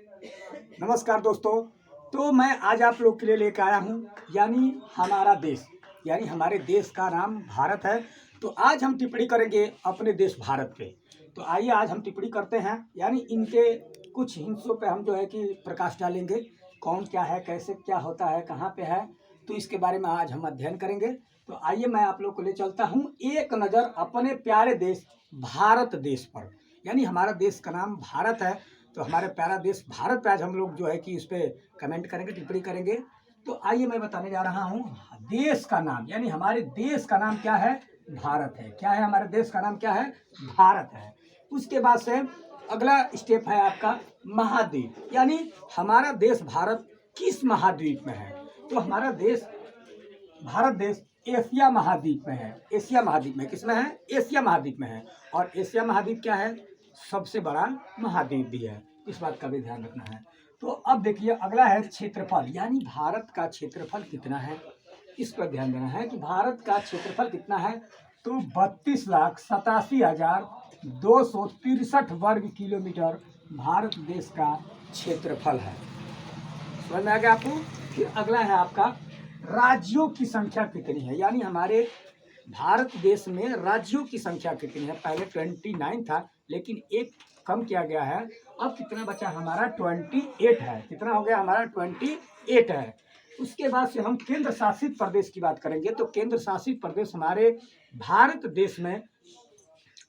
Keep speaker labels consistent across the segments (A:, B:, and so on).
A: नमस्कार दोस्तों। तो मैं आज आप लोग के लिए लेकर आया हूँ यानी हमारा देश, यानी हमारे देश का नाम भारत है। तो आज हम टिप्पणी करेंगे अपने देश भारत पे। तो आइए आज हम टिप्पणी करते हैं, यानी इनके कुछ हिस्सों पे हम जो है कि प्रकाश डालेंगे। कौन क्या है, कैसे क्या होता है, कहाँ पे है, तो इसके बारे में आज हम अध्ययन करेंगे। तो आइए मैं आप लोग को ले चलता हूँ एक नज़र अपने प्यारे देश भारत देश पर। यानी हमारा देश का नाम भारत है, तो हमारे प्यारा देश भारत पे आज हम लोग जो है कि इस पर कमेंट करेंगे, टिप्पणी करेंगे। तो आइए मैं बताने जा रहा हूँ देश का नाम, यानी हमारे देश का नाम क्या है, भारत है। क्या है हमारे देश का नाम, क्या है, भारत है। उसके बाद से अगला स्टेप है आपका महाद्वीप, यानी हमारा देश भारत किस महाद्वीप में है। तो हमारा देश भारत देश एशिया महाद्वीप में है। एशिया महाद्वीप में किस में है, एशिया महाद्वीप में है। और एशिया महाद्वीप क्या है, सबसे बड़ा महाद्वीप भी है, इस बात का भी ध्यान रखना है। तो अब देखिए अगला है क्षेत्रफल, यानी भारत का क्षेत्रफल कितना है, इस पर ध्यान देना है कि भारत का क्षेत्रफल कितना है। तो 32,87,263 वर्ग किलोमीटर भारत देश का क्षेत्रफल है। समझ में आ गया आपको। फिर अगला है आपका राज्यों की संख्या कितनी है, यानी हमारे भारत देश में राज्यों की संख्या कितनी है। पहले 29 था, लेकिन एक कम किया गया है। अब कितना बचा हमारा, 28 है। कितना हो गया हमारा, 28 है। उसके बाद से हम केंद्र शासित प्रदेश की बात करेंगे। तो केंद्र शासित प्रदेश हमारे भारत देश में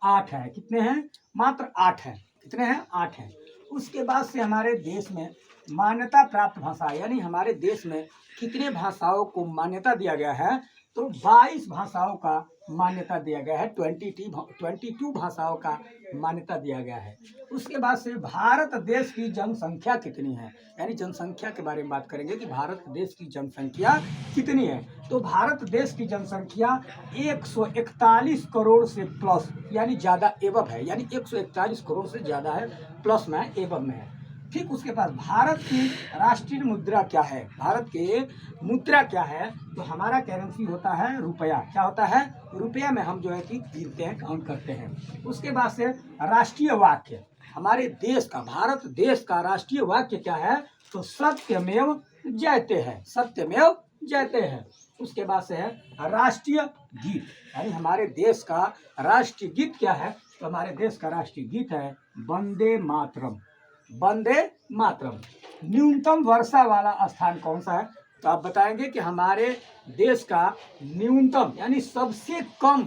A: 8 है। कितने हैं, मात्र 8 है। कितने हैं, 8 हैं। उसके बाद से हमारे देश में मान्यता प्राप्त भाषा, यानी हमारे देश में कितने भाषाओं को मान्यता दिया गया है। तो 22 भाषाओं का मान्यता दिया गया है। 22 भाषाओं का मान्यता दिया गया है। उसके बाद से भारत देश की जनसंख्या कितनी है, यानी जनसंख्या के बारे में बात करेंगे कि भारत देश की जनसंख्या कितनी है। तो भारत देश की जनसंख्या 141 करोड़ से प्लस, यानी ज़्यादा एवब है, यानी 141 करोड़ से ज़्यादा है, प्लस में है, एवब में है। ठीक, उसके बाद भारत की राष्ट्रीय मुद्रा क्या है, भारत के मुद्रा क्या है। तो हमारा करेंसी होता है रुपया। क्या होता है, रुपया में हम जो है कि गिनते हैं, काउंट करते हैं। उसके बाद से राष्ट्रीय वाक्य, हमारे देश का, भारत देश का राष्ट्रीय वाक्य क्या है। तो सत्यमेव जयते है, सत्यमेव जयते है। उसके बाद से है राष्ट्रीय गीत, यानी हमारे देश का राष्ट्रीय गीत क्या है। तो हमारे देश का राष्ट्रीय गीत है वंदे मातरम, वंदे मातरम। न्यूनतम वर्षा वाला स्थान कौन सा है। तो आप बताएंगे कि हमारे देश का न्यूनतम यानी सबसे कम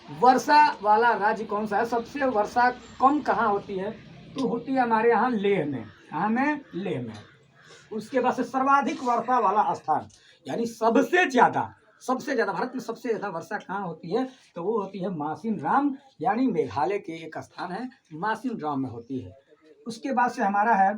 A: वर्षा वाला राज्य कौन सा है, सबसे वर्षा कम कहाँ होती है। तो होती है हमारे यहाँ लेह में। कहाँ में, लेह में। उसके बाद से सर्वाधिक वर्षा वाला स्थान, यानी सबसे ज़्यादा भारत में सबसे ज़्यादा वर्षा कहाँ होती है। तो वो होती है मासिन राम, यानी मेघालय के एक स्थान है, मासिन राम में होती है। उसके बाद से हमारा है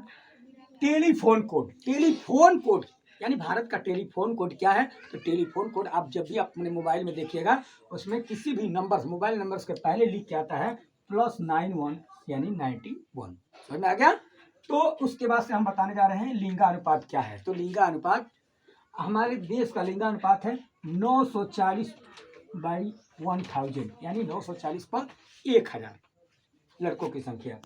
A: टेलीफोन कोड, टेलीफोन कोड, यानी भारत का टेलीफोन कोड क्या है। तो टेलीफोन कोड आप जब भी अपने मोबाइल में देखिएगा, उसमें किसी भी नंबर, मोबाइल नंबर्स के पहले लिख के आता है +91, यानी 91। समझ में आ गया। तो उसके बाद से हम बताने जा रहे हैं लिंगानुपात क्या है। तो लिंगानुपात, हमारे देश का लिंगानुपात है 940/1000, यानी 940 पर 1000 लड़कों की संख्या।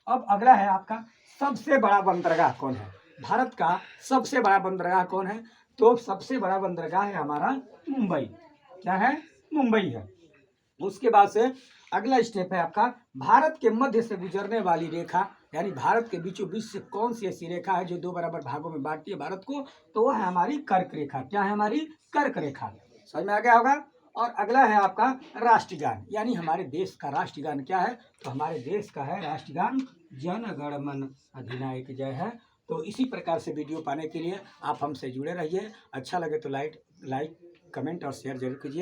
A: अब अगला है आपका सबसे बड़ा बंदरगाह कौन है, भारत का सबसे बड़ा बंदरगाह कौन है। तो सबसे बड़ा बंदरगाह है हमारा मुंबई। क्या है, मुंबई है। उसके बाद से अगला स्टेप है आपका भारत के मध्य से गुजरने वाली रेखा, यानी भारत के बीचों बीच से कौन सी ऐसी रेखा है जो 2 बराबर भागों में बांटती है भारत को। तो वो है हमारी कर्क रेखा। क्या है, हमारी कर्क रेखा। समझ में आ गया होगा। और अगला है आपका राष्ट्रगान, यानी हमारे देश का राष्ट्रगान क्या है। तो हमारे देश का है राष्ट्रगान जन गण मन अधिनायक जय है। तो इसी प्रकार से वीडियो पाने के लिए आप हमसे जुड़े रहिए। अच्छा लगे तो लाइक, कमेंट और शेयर जरूर कीजिए।